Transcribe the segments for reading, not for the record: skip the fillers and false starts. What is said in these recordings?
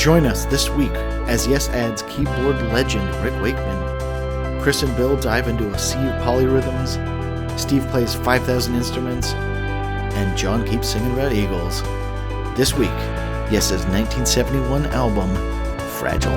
Join us this week as Yes adds keyboard legend Rick Wakeman. Chris and Bill dive into a sea of polyrhythms. Steve plays 5,000 instruments. And John keeps singing about eagles. This week, Yes's 1971 album, Fragile.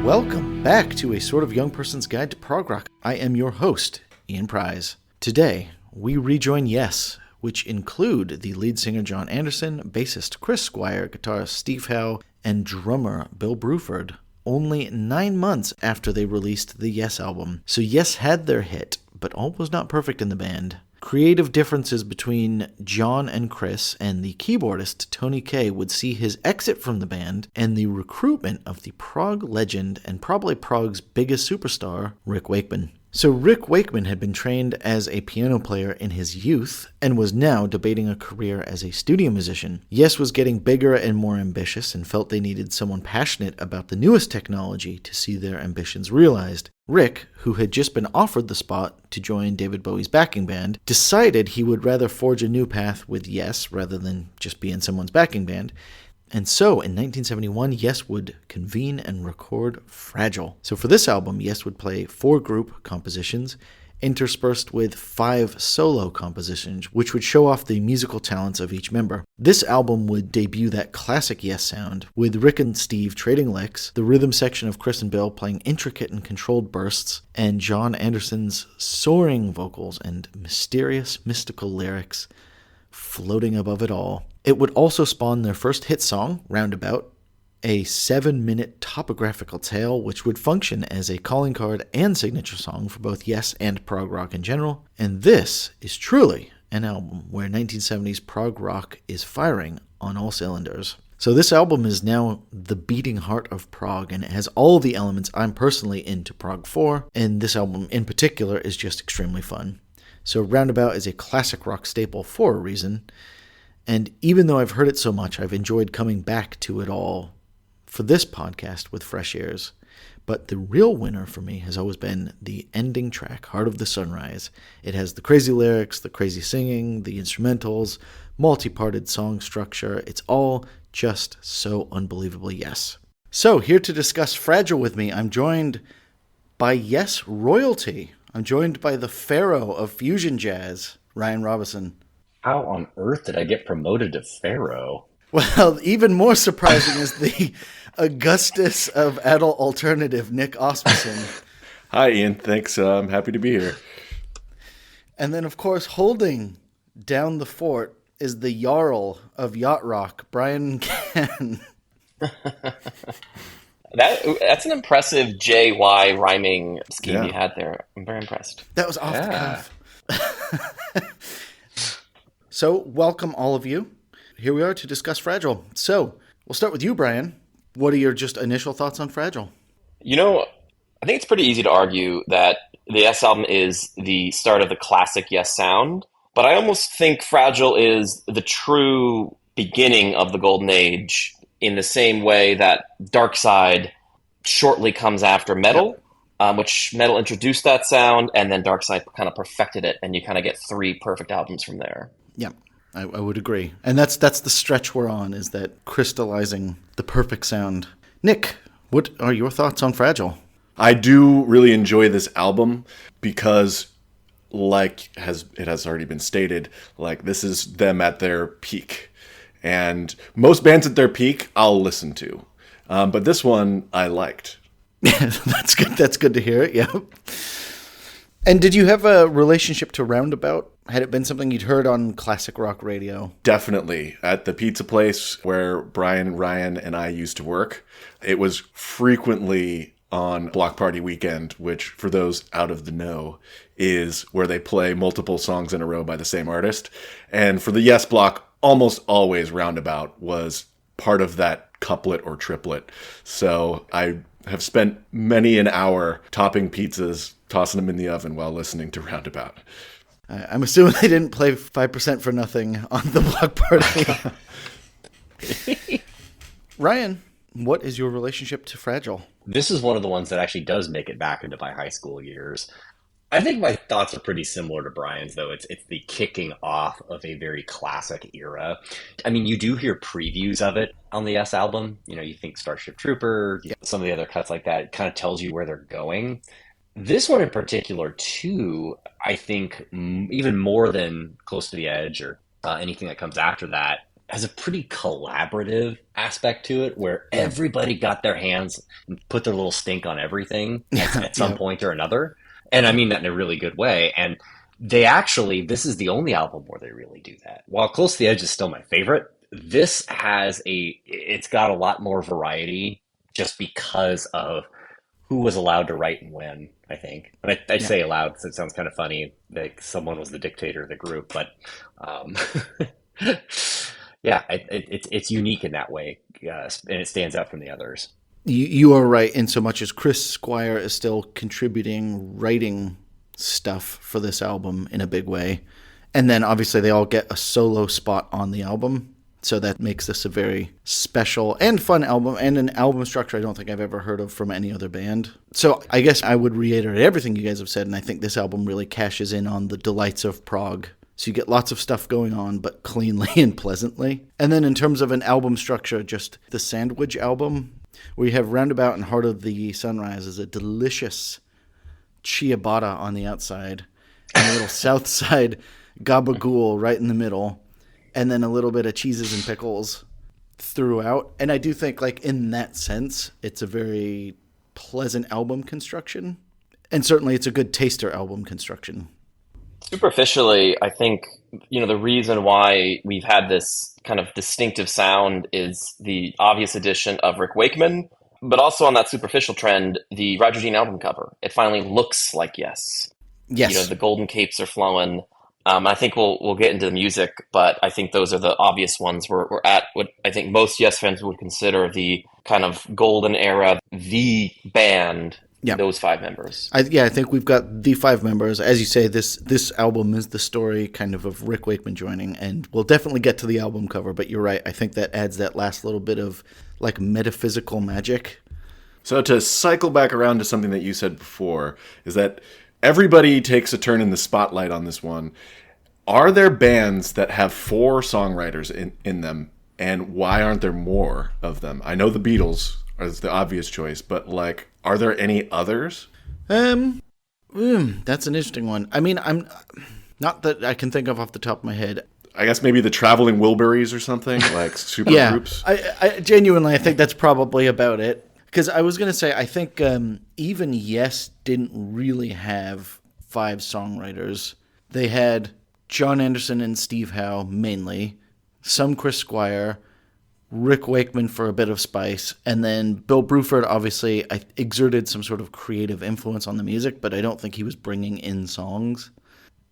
Welcome back to a sort of young person's guide to prog rock. I am your host, Ian Prize. Today, we rejoin Yes, which include the lead singer John Anderson, bassist Chris Squire, guitarist Steve Howe, and drummer Bill Bruford, only 9 months after they released the Yes album. So Yes had their hit, but all was not perfect in the band. Creative differences between John and Chris and the keyboardist Tony Kaye would see his exit from the band and the recruitment of the prog legend and probably prog's biggest superstar, Rick Wakeman. So Rick Wakeman had been trained as a piano player in his youth and was now debating a career as a studio musician. Yes was getting bigger and more ambitious and felt they needed someone passionate about the newest technology to see their ambitions realized. Rick, who had just been offered the spot to join David Bowie's backing band, decided he would rather forge a new path with Yes rather than just be in someone's backing band. And so, in 1971, Yes would convene and record Fragile. So for this album, Yes would play 4 group compositions, interspersed with 5 solo compositions, which would show off the musical talents of each member. This album would debut that classic Yes sound, with Rick and Steve trading licks, the rhythm section of Chris and Bill playing intricate and controlled bursts, and John Anderson's soaring vocals and mysterious, mystical lyrics floating above it all. It would also spawn their first hit song, Roundabout, a 7-minute topographical tale which would function as a calling card and signature song for both Yes and prog rock in general. And this is truly an album where 1970s prog rock is firing on all cylinders. So this album is now the beating heart of prog, and it has all the elements I'm personally into prog for, and this album in particular is just extremely fun. So Roundabout is a classic rock staple for a reason, and even though I've heard it so much, I've enjoyed coming back to it all for this podcast with fresh ears. But the real winner for me has always been the ending track, Heart of the Sunrise. It has the crazy lyrics, the crazy singing, the instrumentals, multi-parted song structure. It's all just so unbelievably Yes. So here to discuss Fragile with me, I'm joined by Yes royalty. I'm joined by the pharaoh of fusion jazz, Ryan Robison. How on earth did I get promoted to pharaoh? Well, even more surprising is the Augustus of adult alternative, Nick Osmondson. Hi, Ian. Thanks. I'm happy to be here. And then, of course, holding down the fort is the Jarl of yacht rock, Brian Cann. That's an impressive JY rhyming scheme you had there. I'm very impressed. That was off the cuff. So, welcome all of you. Here we are to discuss Fragile. So, we'll start with you, Brian. What are your just initial thoughts on Fragile? You know, I think it's pretty easy to argue that the Yes album is the start of the classic Yes sound, but I almost think Fragile is the true beginning of the golden age in the same way that Dark Side shortly comes after Metal, which Metal introduced that sound, and then Dark Side kind of perfected it, and you kind of get 3 perfect albums from there. Yeah, I would agree. And that's the stretch we're on, is that crystallizing the perfect sound. Nick, what are your thoughts on Fragile? I do really enjoy this album because, like it has already been stated, like this is them at their peak. And most bands at their peak, I'll listen to. But this one I liked. That's good. That's good to hear it, yeah. And did you have a relationship to Roundabout? Had it been something you'd heard on classic rock radio? Definitely. At the pizza place where Brian, Ryan, and I used to work, it was frequently on Block Party Weekend, which, for those out of the know, is where they play multiple songs in a row by the same artist. And for the Yes block, almost always Roundabout was part of that couplet or triplet. So I have spent many an hour topping pizzas, tossing them in the oven while listening to Roundabout. I'm assuming they didn't play 5% for nothing on the Block Party. Ryan, what is your relationship to Fragile? This is one of the ones that actually does make it back into my high school years. I think my thoughts are pretty similar to Brian's, though. It's the kicking off of a very classic era. I mean, you do hear previews of it on the S album. You know, you think Starship Trooper, some of the other cuts like that. It kind of tells you where they're going. This one in particular, too, I think even more than Close to the Edge or anything that comes after that, has a pretty collaborative aspect to it where everybody got their hands and put their little stink on everything at some point or another. And I mean that in a really good way. And they actually, this is the only album where they really do that. While Close to the Edge is still my favorite, this it's got a lot more variety just because of who was allowed to write and when, I think. And I say allowed because it sounds kind of funny, like someone was the dictator of the group, but yeah, it's unique in that way, and it stands out from the others. You are right in so much as Chris Squire is still contributing writing stuff for this album in a big way. And then obviously they all get a solo spot on the album. So that makes this a very special and fun album, and an album structure I don't think I've ever heard of from any other band. So I guess I would reiterate everything you guys have said, and I think this album really cashes in on the delights of prog. So you get lots of stuff going on, but cleanly and pleasantly. And then in terms of an album structure, just the Sandwich album, where you have Roundabout and Heart of the Sunrise is a delicious ciabatta on the outside, and a little South Side gabagool right in the middle, and then a little bit of cheeses and pickles throughout. And I do think, like, in that sense, it's a very pleasant album construction. And certainly it's a good taster album construction. Superficially, I think, the reason why we've had this kind of distinctive sound is the obvious addition of Rick Wakeman, but also on that superficial trend, the Roger Dean album cover. It finally looks like Yes. Yes. The golden capes are flowing. I think we'll get into the music, but I think those are the obvious ones. We're at what I think most Yes fans would consider the kind of golden era, the band. Yeah. Those five members. I think we've got the five members. As you say, this album is the story kind of Rick Wakeman joining, and we'll definitely get to the album cover, but you're right. I think that adds that last little bit of like metaphysical magic. So to cycle back around to something that you said before, is that everybody takes a turn in the spotlight on this one. Are there bands that have 4 songwriters in them, and why aren't there more of them? I know the Beatles is the obvious choice, but like, are there any others? That's an interesting one. I mean, I'm not that I can think of off the top of my head. I guess maybe the Traveling Wilburys or something, like super groups. I genuinely, I think that's probably about it. Because I was going to say, I think even Yes didn't really have 5 songwriters. They had John Anderson and Steve Howe mainly, some Chris Squire, Rick Wakeman for a bit of spice, and then Bill Bruford obviously exerted some sort of creative influence on the music, but I don't think he was bringing in songs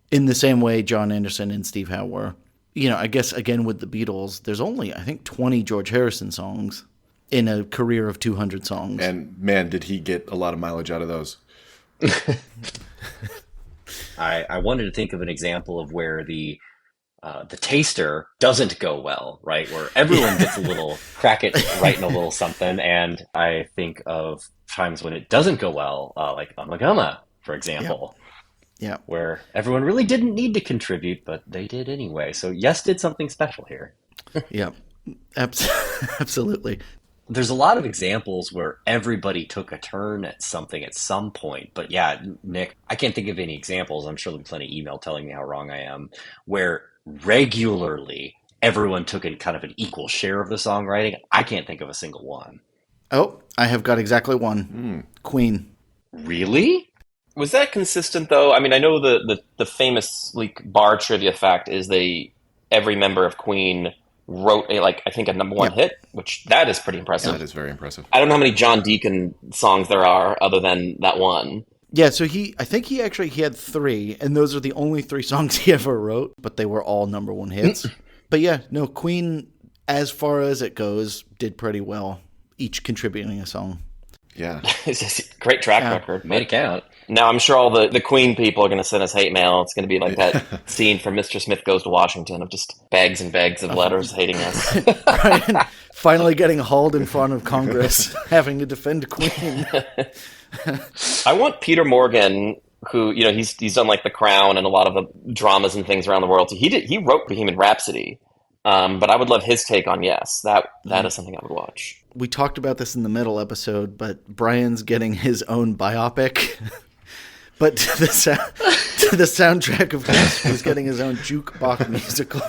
in the same way John Anderson and Steve Howe were. I guess again with the Beatles, there's only, I think, 20 George Harrison songs in a career of 200 songs. And man, did he get a lot of mileage out of those. I wanted to think of an example of where the taster doesn't go well, right? Where everyone gets a little crack it right in a little something. And I think of times when it doesn't go well, like Amagama, for example. Yeah. Where everyone really didn't need to contribute, but they did anyway. So Yes did something special here. Yeah, absolutely. There's a lot of examples where everybody took a turn at something at some point. But yeah, Nick, I can't think of any examples. I'm sure there'll be plenty of email telling me how wrong I am, where regularly everyone took in kind of an equal share of the songwriting. I can't think of a single one. Oh, I have got exactly one. Queen. Really? Was that consistent though? I mean, I know the famous bar trivia fact is every member of Queen wrote a number one hit, which that is pretty impressive. Yeah, that is very impressive. I don't know how many John Deacon songs there are other than that one. Yeah, so I think he had 3, and those are the only 3 songs he ever wrote, but they were all number one hits. But yeah, no, Queen, as far as it goes, did pretty well, each contributing a song. Yeah. It's a great track record. Made it count. Now, I'm sure all the Queen people are going to send us hate mail. It's going to be like that scene from Mr. Smith Goes to Washington of just bags and bags of letters hating us. Brian, Finally getting hauled in front of Congress, having to defend Queen. I want Peter Morgan, who he's done like The Crown and a lot of the dramas and things around the world. He wrote Bohemian Rhapsody, but I would love his take on Yes. That is something I would watch. We talked about this in the metal episode, but Brian's getting his own biopic. But to the soundtrack of Yes, he's getting his own jukebox musical.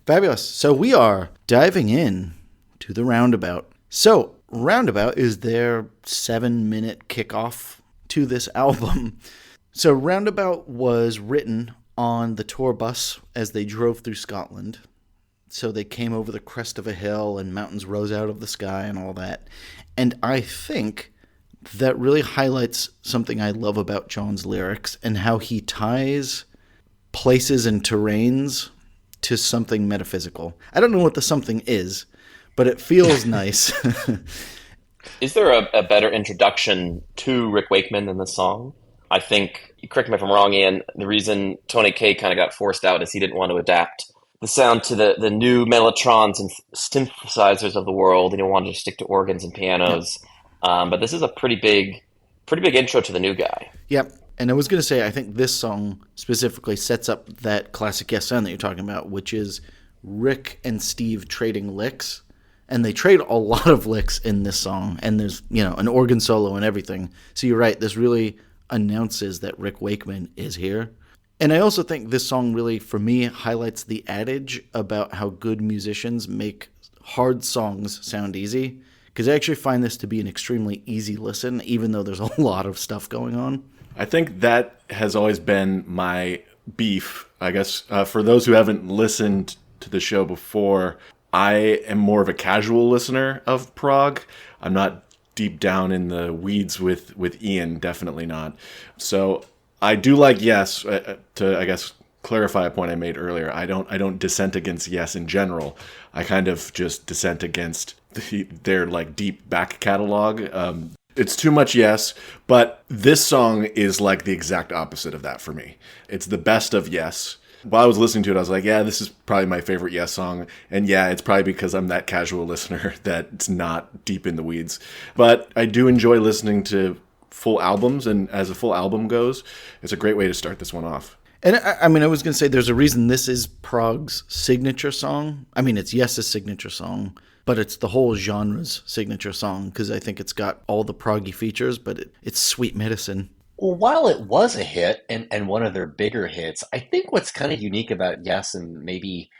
Fabulous. So we are diving in to the Roundabout. So Roundabout is their 7-minute kickoff to this album. So Roundabout was written on the tour bus as they drove through Scotland. So they came over the crest of a hill and mountains rose out of the sky and all that. And I think that really highlights something I love about John's lyrics and how he ties places and terrains to something metaphysical. I don't know what the something is, but it feels nice. Is there a better introduction to Rick Wakeman than this song? I think, correct me if I'm wrong, Ian, the reason Tony Kaye kind of got forced out is he didn't want to adapt the sound to the new mellotrons and synthesizers of the world, and he wanted to stick to organs and pianos. But this is a pretty big intro to the new guy. Yep. And I was going to say, I think this song specifically sets up that classic Yes sound that you're talking about, which is Rick and Steve trading licks. And they trade a lot of licks in this song. And there's, an organ solo and everything. So you're right. This really announces that Rick Wakeman is here. And I also think this song really, for me, highlights the adage about how good musicians make hard songs sound easy. Because I actually find this to be an extremely easy listen, even though there's a lot of stuff going on. I think that has always been my beef. I guess for those who haven't listened to the show before, I am more of a casual listener of prog. I'm not deep down in the weeds with Ian, definitely not. So I do like Yes. To I guess clarify a point I made earlier, I don't dissent against Yes in general. I kind of just dissent against their like deep back catalog. It's too much Yes, but this song is like the exact opposite of that for me. It's the best of Yes. While I was listening to it, I was like, yeah, this is probably my favorite Yes song. And yeah, it's probably because I'm that casual listener that it's not deep in the weeds. But I do enjoy listening to full albums, and as a full album goes, it's a great way to start this one off. And I was going to say there's a reason this is prog's signature song. I mean, it's Yes's signature song, but it's the whole genre's signature song because I think it's got all the proggy features, but it's sweet medicine. Well, while it was a hit and one of their bigger hits, I think what's kind of unique about Yes, and maybe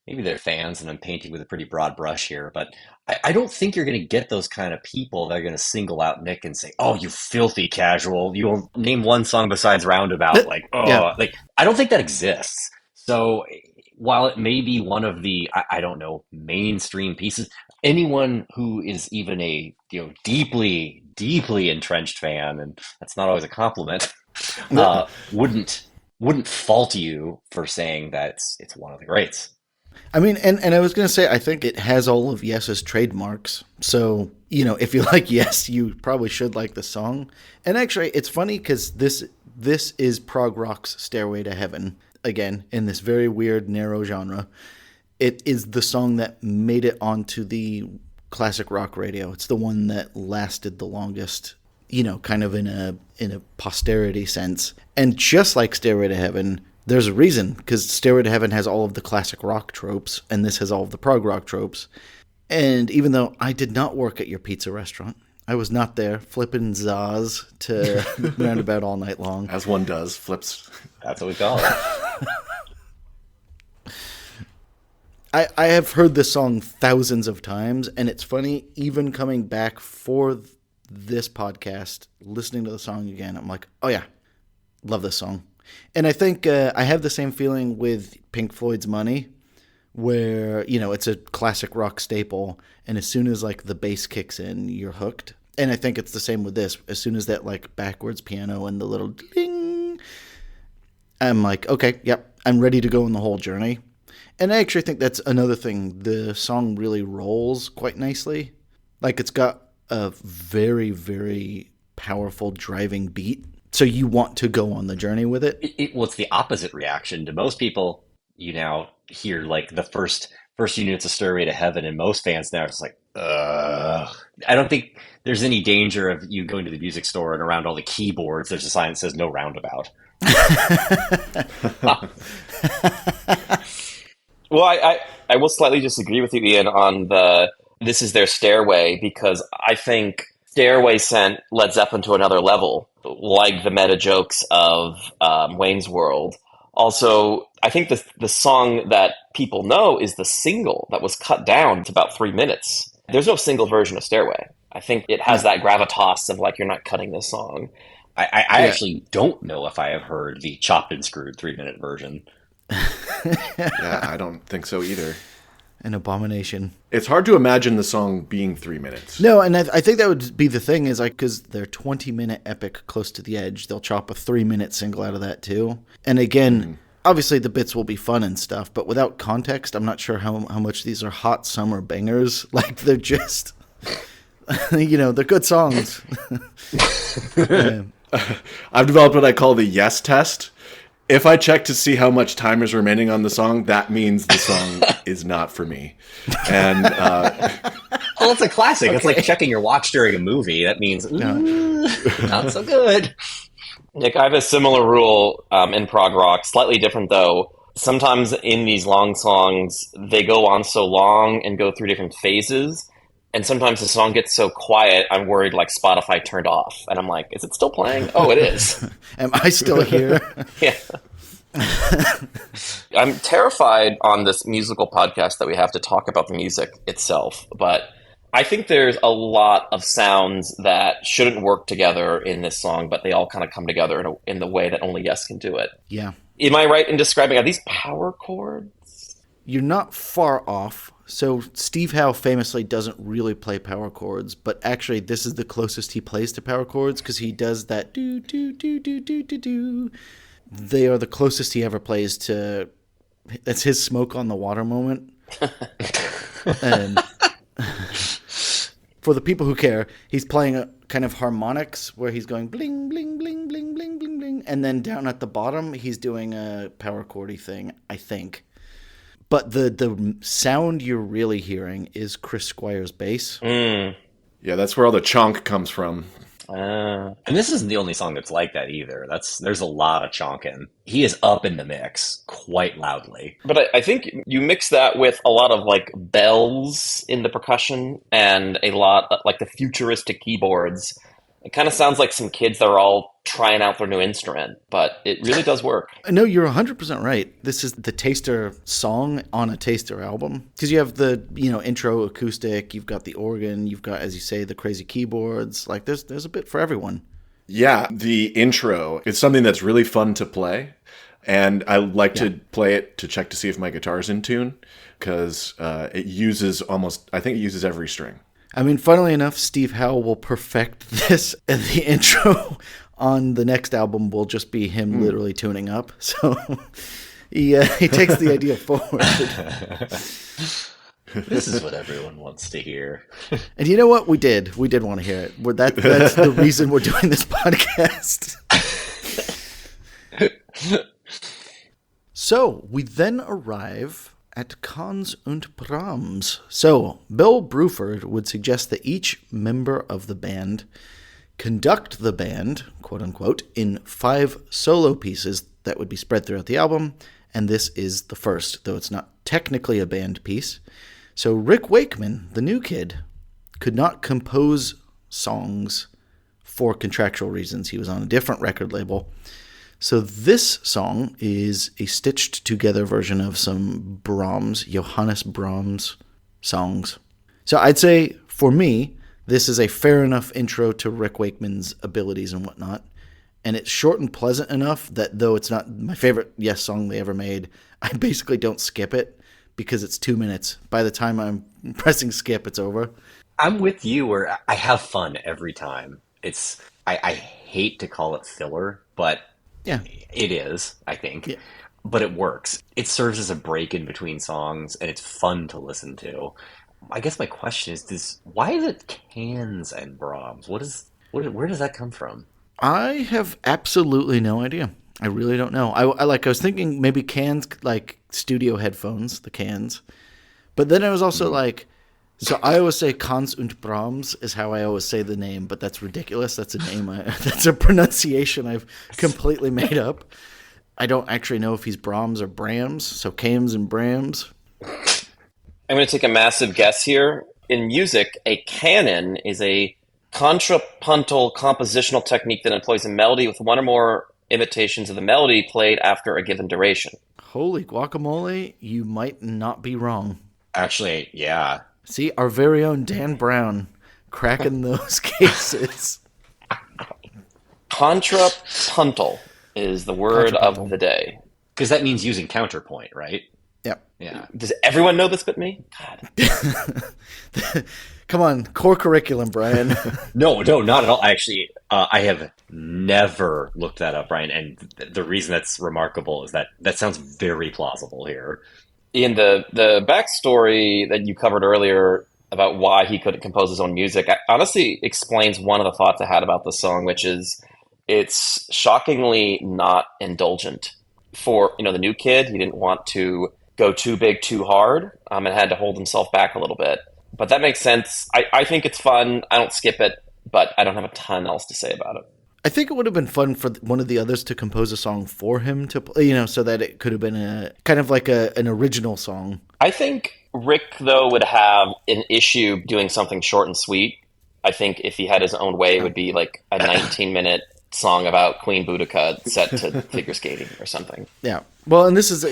they're fans, and I'm painting with a pretty broad brush here, but I don't think you're going to get those kind of people that are going to single out Nick and say, "Oh, you filthy casual! You won't name one song besides Roundabout." Like, oh, yeah. Like I don't think that exists. So while it may be one of the I don't know mainstream pieces, anyone who is even a deeply entrenched fan, and that's not always a compliment, wouldn't fault you for saying that it's one of the greats. I mean, and I was going to say, I think it has all of Yes's trademarks. So, if you like Yes, you probably should like the song. And actually, it's funny because this is prog rock's Stairway to Heaven, again, in this very weird, narrow genre. It is the song that made it onto the classic rock radio. It's the one that lasted the longest, kind of in a posterity sense. And just like Stairway to Heaven, there's a reason, because Stairway to Heaven has all of the classic rock tropes, and this has all of the prog rock tropes. And even though I did not work at your pizza restaurant, I was not there flipping Zaz to Roundabout all night long. As one does, flips. That's what we call it. I have heard this song thousands of times, and it's funny, even coming back for this podcast, listening to the song again, I'm like, oh yeah, love this song. And I think I have the same feeling with Pink Floyd's Money, where, it's a classic rock staple, and as soon as, the bass kicks in, you're hooked. And I think it's the same with this. As soon as that, backwards piano and the little ding, I'm like, okay, yep, I'm ready to go on the whole journey. And I actually think that's another thing. The song really rolls quite nicely. It's got a very, very powerful driving beat. So you want to go on the journey with it? Well, it's the opposite reaction. To most people, you now hear the first first unit's a Stairway to Heaven, and most fans now are just like, ugh. I don't think there's any danger of you going to the music store and around all the keyboards, there's a sign that says no roundabout. Well, I will slightly disagree with you, Ian, on this is their Stairway, because I think Stairway sent Led Zeppelin to another level, like the meta jokes of Wayne's World. Also, I think the song that people know is the single that was cut down to about 3 minutes. There's no single version of Stairway. I think it has that gravitas of like, you're not cutting this song. I actually don't know if I have heard the chopped and screwed 3-minute version. Yeah, I don't think so either. An abomination. It's hard to imagine the song being 3 minutes. No, and I think that would be the thing is like, because they're 20-minute epic Close to the Edge, they'll chop a 3-minute single out of that too. And again, obviously the bits will be fun and stuff, but without context, I'm not sure how much these are hot summer bangers. Like they're just, they're good songs. I've developed what I call the yes test. If I check to see how much time is remaining on the song, that means the song is not for me. And Well, it's a classic. Okay. It's like checking your watch during a movie. That means, not so good. Nick, I have a similar rule in prog rock, slightly different though. Sometimes in these long songs, they go on so long and go through different phases. And sometimes the song gets so quiet, I'm worried like Spotify turned off. And I'm like, is it still playing? Oh, it is. Am I still here? Yeah. I'm terrified on this musical podcast that we have to talk about the music itself. But I think there's a lot of sounds that shouldn't work together in this song, but they all kind of come together in the way that only Yes can do it. Yeah. Am I right in describing, are these power chords? You're not far off. So Steve Howe famously doesn't really play power chords, but actually this is the closest he plays to power chords because he does that do do do do do do do. They are the closest he ever plays to. That's his smoke on the water moment. And for the people who care, he's playing a kind of harmonics where he's going bling bling bling bling bling bling bling, and then down at the bottom he's doing a power chordy thing, I think. But the sound you're really hearing is Chris Squire's bass. Yeah, that's where all the chonk comes from. And this isn't the only song that's like that either. There's a lot of chonking. He is up in the mix quite loudly. But I think you mix that with a lot of like bells in the percussion and a lot of, like the futuristic keyboards. It kind of sounds like some kids that are all trying out their new instrument, but it really does work. No, you're 100% right. This is the Taster song on a Taster album. Because you have the, intro acoustic, you've got the organ, you've got, as you say, the crazy keyboards. Like, there's a bit for everyone. Yeah, the intro, it's something that's really fun to play. And I like to play it to check to see if my guitar's in tune, because it uses every string. I mean, funnily enough, Steve Howe will perfect this, and the intro on the next album will just be him literally tuning up. So he takes the idea forward. This is what everyone wants to hear. And you know what? We did want to hear it. That's the reason we're doing this podcast. So we then arrive at Cons und Brahms. So, Bill Bruford would suggest that each member of the band conduct the band, quote unquote, in 5 solo pieces that would be spread throughout the album, and this is the first, though it's not technically a band piece. So Rick Wakeman, the new kid, could not compose songs for contractual reasons. He was on a different record label. So this song is a stitched together version of some Johannes Brahms songs. So I'd say, for me, this is a fair enough intro to Rick Wakeman's abilities and whatnot. And it's short and pleasant enough that though it's not my favorite Yes song they ever made, I basically don't skip it because it's 2 minutes. By the time I'm pressing skip, it's over. I'm with you where I have fun every time. I hate to call it filler, but yeah, it is, I think. Yeah. But it works. It serves as a break in between songs, and it's fun to listen to. I guess my question is why is it cans and Brahms? Where does that come from? I have absolutely no idea. I really don't know. I was thinking maybe cans, like studio headphones, the cans. But then I was also like, so I always say Hans und Brahms is how I always say the name, but that's ridiculous. That's a name. That's a pronunciation I've completely made up. I don't actually know if he's Brahms or Brahms, so Cams and Brahms. I'm going to take a massive guess here. In music, a canon is a contrapuntal compositional technique that employs a melody with one or more imitations of the melody played after a given duration. Holy guacamole, you might not be wrong. Actually, yeah. See, our very own Dan Brown cracking those cases. Contrapuntal is the word of the day. Because that means using counterpoint, right? Yep. Yeah. Does everyone know this but me? God. Come on, core curriculum, Brian. No, not at all. Actually, I have never looked that up, Brian. And the reason that's remarkable is that sounds very plausible here. Ian, the backstory that you covered earlier about why he couldn't compose his own music honestly explains one of the thoughts I had about the song, which is it's shockingly not indulgent. For the new kid, he didn't want to go too big, too hard, and had to hold himself back a little bit. But that makes sense. I think it's fun. I don't skip it, but I don't have a ton else to say about it. I think it would have been fun for one of the others to compose a song for him to play, so that it could have been a kind of like an original song. I think Rick, though, would have an issue doing something short and sweet. I think if he had his own way, it would be like a 19-minute song about Queen Boudica set to figure skating or something. Yeah. Well, and this is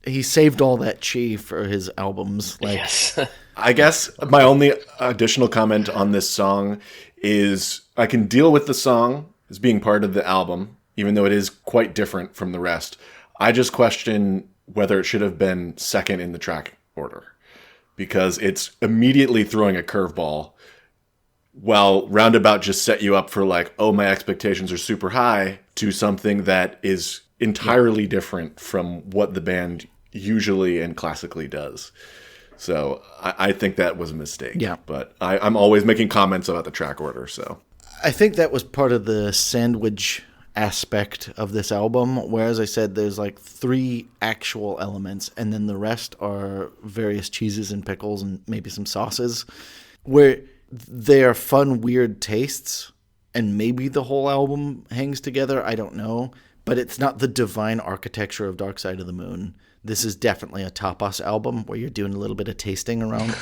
he saved all that chi for his albums. Yes. I guess my only additional comment on this song is I can deal with the song as being part of the album, even though it is quite different from the rest. I just question whether it should have been second in the track order, because it's immediately throwing a curveball, while Roundabout just set you up for like, oh, my expectations are super high, to something that is entirely different from what the band usually and classically does. So I think that was a mistake. Yeah. But I'm always making comments about the track order, so. I think that was part of the sandwich aspect of this album, where, as I said, there's like 3 actual elements, and then the rest are various cheeses and pickles and maybe some sauces, where they are fun, weird tastes, and maybe the whole album hangs together. I don't know, but it's not the divine architecture of Dark Side of the Moon. This is definitely a tapas album where you're doing a little bit of tasting around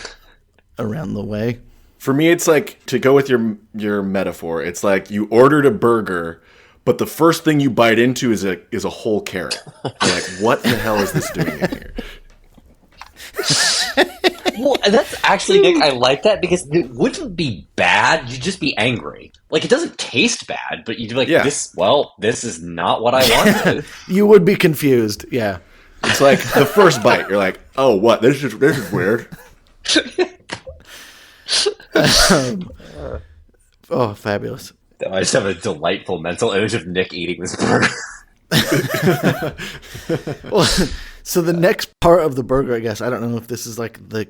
the way. For me, it's like, to go with your metaphor, it's like you ordered a burger, but the first thing you bite into is a whole carrot. You're like, what the hell is this doing in here? Well, that's actually, Nick, I like that, because it wouldn't be bad. You'd just be angry. Like, it doesn't taste bad, but you'd be like, this is not what I wanted. You would be confused, yeah. It's like the first bite, you're like, oh, what? This is weird. Oh, fabulous. I just have a delightful mental image of Nick eating this burger. Well, so the next part of the burger, I guess, I don't know if this is like the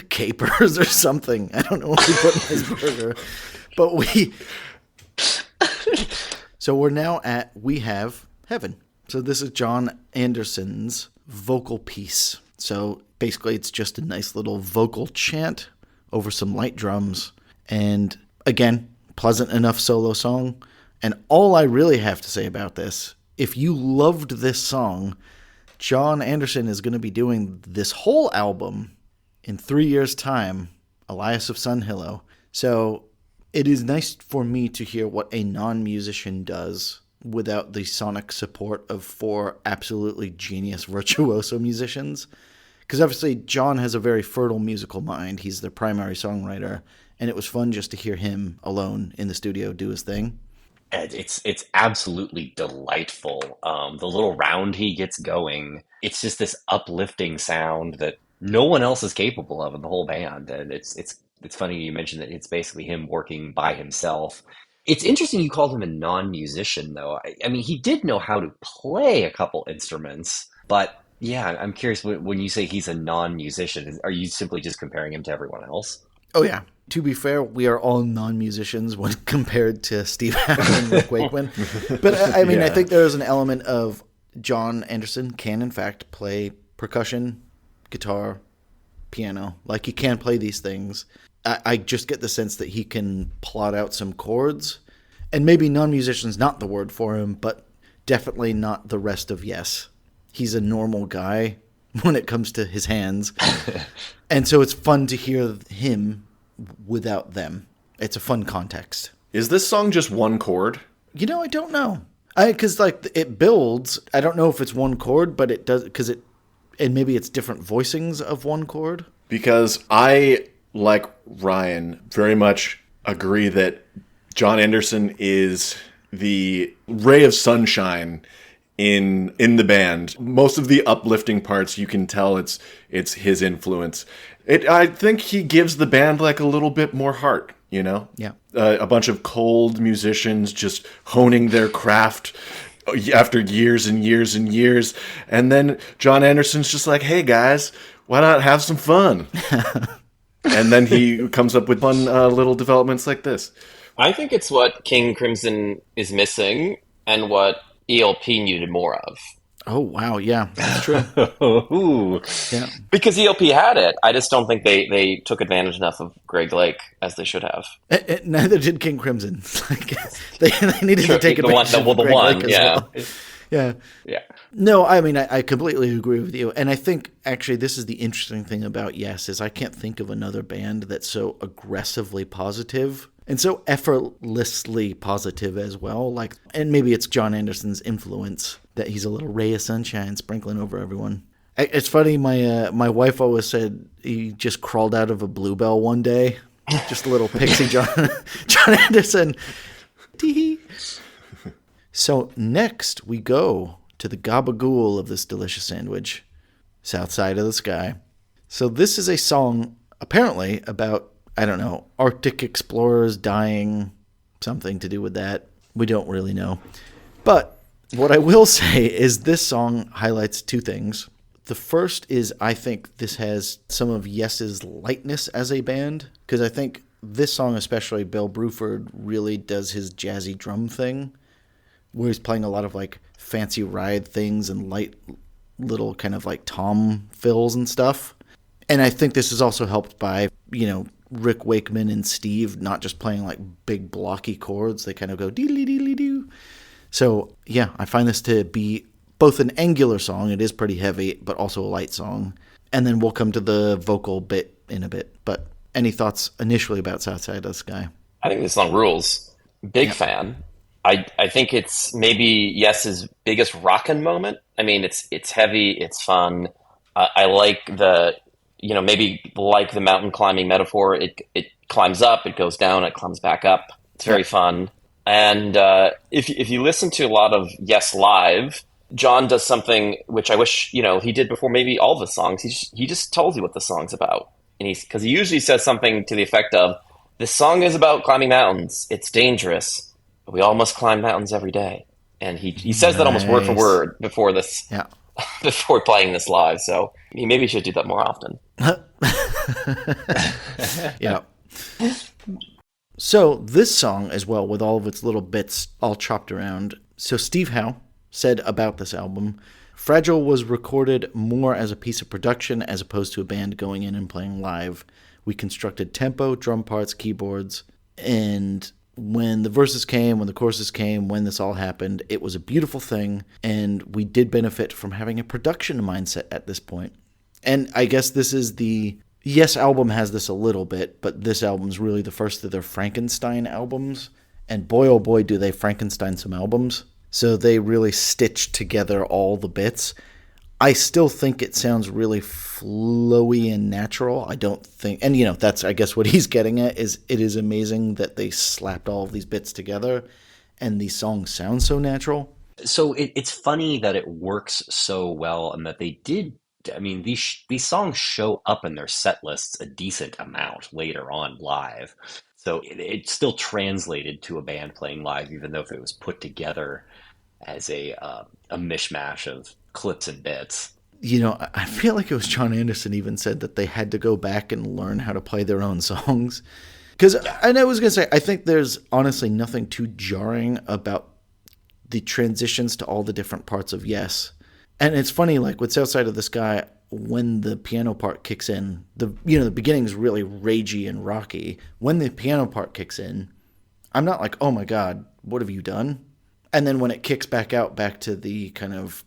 capers or something. I don't know what we put in this burger. But so we're now at We Have Heaven. So this is John Anderson's vocal piece. So basically it's just a nice little vocal chant over some light drums. And again, pleasant enough solo song. And all I really have to say about this, if you loved this song, John Anderson is going to be doing this whole album in 3 years' time, Elias of Sun Hillow. So it is nice for me to hear what a non-musician does without the sonic support of 4 absolutely genius virtuoso musicians. Because obviously John has a very fertile musical mind. He's the primary songwriter, and it was fun just to hear him alone in the studio do his thing. And it's absolutely delightful. The little round he gets going, it's just this uplifting sound that no one else is capable of in the whole band. And it's funny you mentioned that it's basically him working by himself. It's interesting you called him a non-musician, though. I mean, he did know how to play a couple instruments, but yeah, I'm curious, when you say he's a non-musician, are you simply just comparing him to everyone else? Oh, yeah. To be fair, we are all non-musicians when compared to Steve Allen and Rick Wakeman. But I mean, I think there is an element of John Anderson can, in fact, play percussion, guitar, piano. Like, he can play these things. I just get the sense that he can plot out some chords. And maybe non-musician's not the word for him, but definitely not the rest of Yes. He's a normal guy when it comes to his hands. And so it's fun to hear him without them. It's a fun context. Is this song just one chord? You know, I don't know. Because, like, it builds. I don't know if it's one chord, but it does, because and maybe it's different voicings of one chord. Because I, like Ryan, very much agree that John Anderson is the ray of sunshine in the band. Most of the uplifting parts, you can tell it's his influence. I think he gives the band like a little bit more heart, you know? Yeah. A bunch of cold musicians just honing their craft after years and years and years. And then John Anderson's just like, hey guys, why not have some fun? And then he comes up with fun little developments like this. I think it's what King Crimson is missing and what ELP needed more of. Oh, wow. Yeah, that's true. Ooh. Yeah. Because ELP had it. I just don't think they took advantage enough of Greg Lake as they should have. Neither did King Crimson. Like, they needed to take advantage of Greg Lake as well. Yeah. Yeah. No, I mean, I completely agree with you. And I think, actually, this is the interesting thing about Yes, is I can't think of another band that's so aggressively positive and so effortlessly positive as well. Like, and maybe it's John Anderson's influence that he's a little ray of sunshine sprinkling over everyone. It's funny, my wife always said he just crawled out of a bluebell one day. Just a little pixie John Anderson. Tee-hee. So next we go to the gabagool of this delicious sandwich, South Side of the Sky. So this is a song apparently about, I don't know, Arctic explorers dying, something to do with that. We don't really know. But what I will say is this song highlights two things. The first is I think this has some of Yes's lightness as a band, because I think this song, especially Bill Bruford, really does his jazzy drum thing, where he's playing a lot of like fancy ride things and light little kind of like tom fills and stuff. And I think this is also helped by, you know, Rick Wakeman and Steve not just playing like big blocky chords. They kind of go dee-dee-dee-dee-doo. So yeah, I find this to be both an angular song, it is pretty heavy, but also a light song. And then we'll come to the vocal bit in a bit. But any thoughts initially about South Side of the Sky? I think this song rules. Big fan. I think it's maybe Yes's biggest rockin' moment. I mean, it's heavy, it's fun. I like maybe like the mountain climbing metaphor. It climbs up, it goes down, it climbs back up. It's very fun. And if you listen to a lot of Yes live, John does something which I wish he did before maybe all of his songs. He just tells you what the song's about, and because he usually says something to the effect of, "This song is about climbing mountains. It's dangerous. But we all must climb mountains every day." And he says that almost word for word before this, before playing this live. So he maybe should do that more often. Yeah. So this song as well, with all of its little bits all chopped around. So Steve Howe said about this album, "Fragile was recorded more as a piece of production as opposed to a band going in and playing live. We constructed tempo, drum parts, keyboards, and when the verses came, when the choruses came, when this all happened, it was a beautiful thing, and we did benefit from having a production mindset at this point." And I guess this is the Yes album has this a little bit, but this album's really the first of their Frankenstein albums, and boy oh boy do they Frankenstein some albums. So they really stitched together all the bits. I still think it sounds really flowy and natural. I don't think, and that's I guess what he's getting at, is it is amazing that they slapped all of these bits together and these songs sound so natural. So it's funny that it works so well, and that they did. I mean, these songs show up in their set lists a decent amount later on live. So it still translated to a band playing live, even though if it was put together as a mishmash of clips and bits. I feel like it was John Anderson even said that they had to go back and learn how to play their own songs. Because, and I was going to say, I think there's honestly nothing too jarring about the transitions to all the different parts of Yes. And it's funny, like with South Side of the Sky, when the piano part kicks in, the beginning is really ragey and rocky. When the piano part kicks in, I'm not like, oh my God, what have you done? And then when it kicks back out, back to the kind of,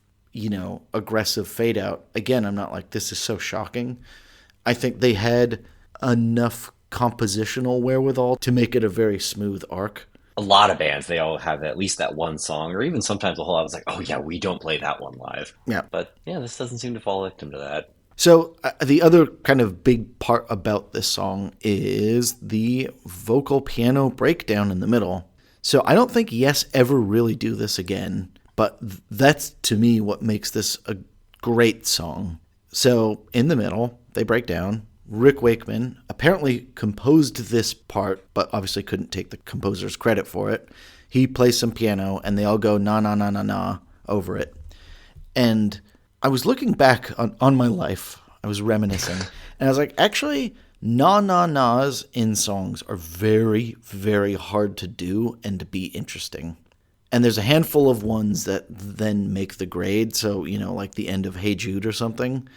aggressive fade out, again, I'm not like, this is so shocking. I think they had enough compositional wherewithal to make it a very smooth arc. A lot of bands, they all have at least that one song, or even sometimes a whole album's like, oh yeah, we don't play that one live. Yeah. But yeah, this doesn't seem to fall victim to that. So the other kind of big part about this song is the vocal piano breakdown in the middle. So I don't think Yes ever really do this again, but that's to me what makes this a great song. So in the middle, they break down. Rick Wakeman apparently composed this part, but obviously couldn't take the composer's credit for it. He plays some piano, and they all go na na na na na over it. And I was looking back on my life. I was reminiscing, and I was like, actually, na na nas in songs are very, very hard to do and to be interesting. And there's a handful of ones that then make the grade. So like the end of Hey Jude or something.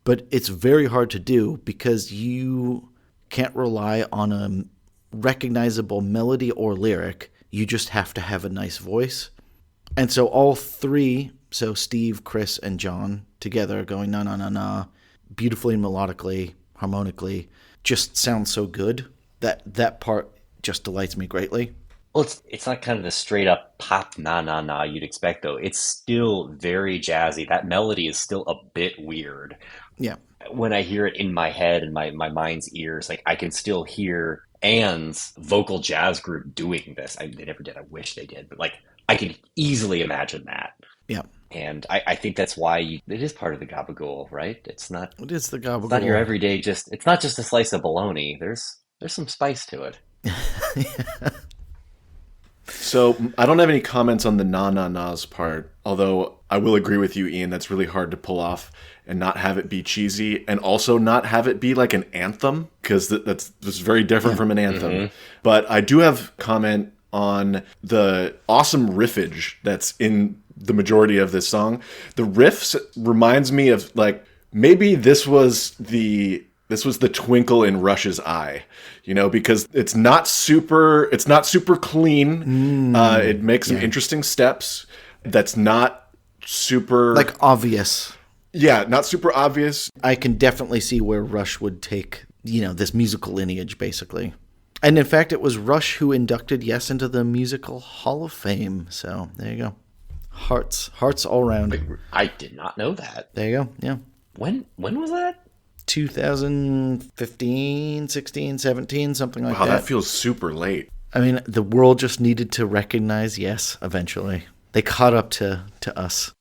But it's very hard to do because you can't rely on a recognizable melody or lyric. You just have to have a nice voice. And so all three, so Steve, Chris, and John together going na na na na, beautifully and melodically, harmonically, just sounds so good. That part just delights me greatly. Well, it's not kind of the straight up pop na na na you'd expect though. It's still very jazzy. That melody is still a bit weird. Yeah. When I hear it in my head and my mind's ears, like I can still hear Anne's vocal jazz group doing this. They never did. I wish they did, but like I can easily imagine that. Yeah. And I think that's why it is part of the gabagool, right? It is the gabagool. It's not your everyday it's not just a slice of bologna. There's some spice to it. Yeah. So I don't have any comments on the na-na-nas part, although I will agree with you, Ian, that's really hard to pull off and not have it be cheesy and also not have it be like an anthem, because that's very different from an anthem. Mm-hmm. But I do have comment on the awesome riffage that's in the majority of this song. The riffs reminds me of like, maybe this was the twinkle in Rush's eye, because it's not super clean. It makes some interesting steps. That's not super like obvious. Yeah, not super obvious. I can definitely see where Rush would take, this musical lineage, basically. And in fact, it was Rush who inducted Yes into the Musical Hall of Fame. So there you go. Hearts all around. I did not know that. There you go. Yeah. When was that? 2015, 16, 17, something like that. Wow, that feels super late. I mean, the world just needed to recognize Yes eventually. They caught up to us.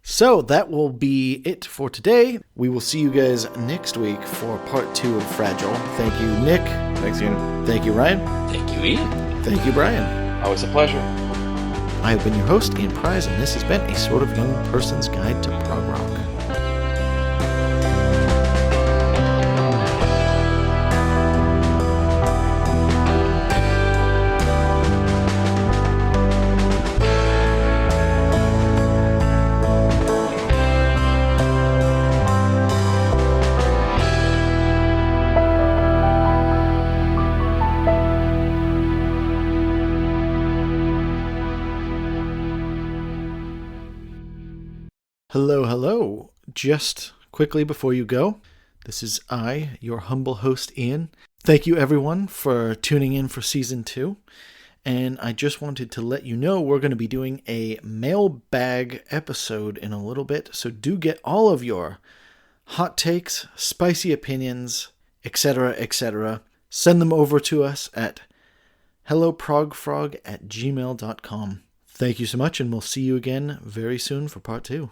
So that will be it for today. We will see you guys next week for part 2 of Fragile. Thank you, Nick. Thanks, Ian. Thank you, Ryan. Thank you, Ian. Thank you, Brian. Always a pleasure. I have been your host, Ian Prize, and this has been a sort of young person's guide to prog rock. Hello. Just quickly before you go, this is I, your humble host, Ian. Thank you, everyone, for tuning in for Season 2. And I just wanted to let you know we're going to be doing a mailbag episode in a little bit. So do get all of your hot takes, spicy opinions, etc. Send them over to us at helloprogfrog@gmail.com. Thank you so much, and we'll see you again very soon for part 2.